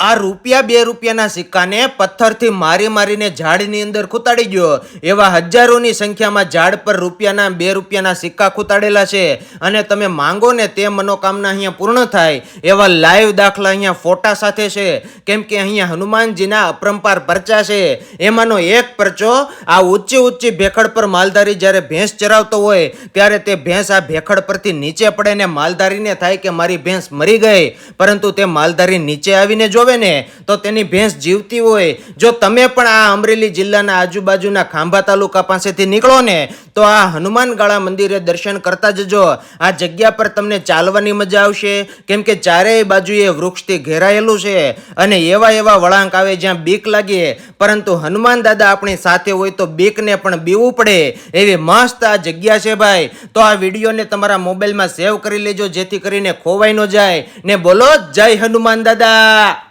આ ₹2 સિક્કાને પથ્થરથી મારી મારીને ઝાડની અંદર ખૂતાડી ગયો. એવા હજારોની સંખ્યામાં ઝાડ પર ₹2 સિક્કા ખૂતાડેલા છે અને તમે માંગો ને તે મનોકામના અહીંયા પૂર્ણ થાય એવા લાઈવ દાખલા અહીંયા ફોટા સાથે છે. કેમ કે અહીંયા હનુમાનજીના અપરંપાર પરચા છે. એમાંનો એક પરચો આ ઊંચી ભેખડ પર માલધારી જ્યારે ભેંસ ચરાવતો હોય ત્યારે તે ભેંસ આ ભેખડ પરથી નીચે પડે ને માલધારીને થાય કે મારી ભેંસ મરી ગઈ, પરંતુ તે માલધારી નીચે આવીને જોવે ને તો તેની ભેંસ જીવતી હોય. જો તમે પણ આ અમરેલી જિલ્લાના આજુબાજુના ખાંભા તાલુકા પાસેથી નીકળો ને તો આ હનુમાનગાળા મંદિરે દર્શન કરતા જજો. આ જગ્યા પર તમને ચાલવાની મજા આવશે, કેમ કે ચારેય બાજુએ વૃક્ષથી ઘેરાયેલું છે અને એવા વળાંક આવે જ્યાં બીક લાગે, પરંતુ હનુમાન દાદા આપણી સાથે હોય તો બીકને પણ બીવું પડે એવી મસ્ત આ જગ્યા છે ભાઈ. તો આ વિડીયોને તમારા મોબાઈલમાં સેવ કરી લેજો જેથી કરીને ખોવાઈ ન જાય ને. બોલો જય હનુમાન દાદા.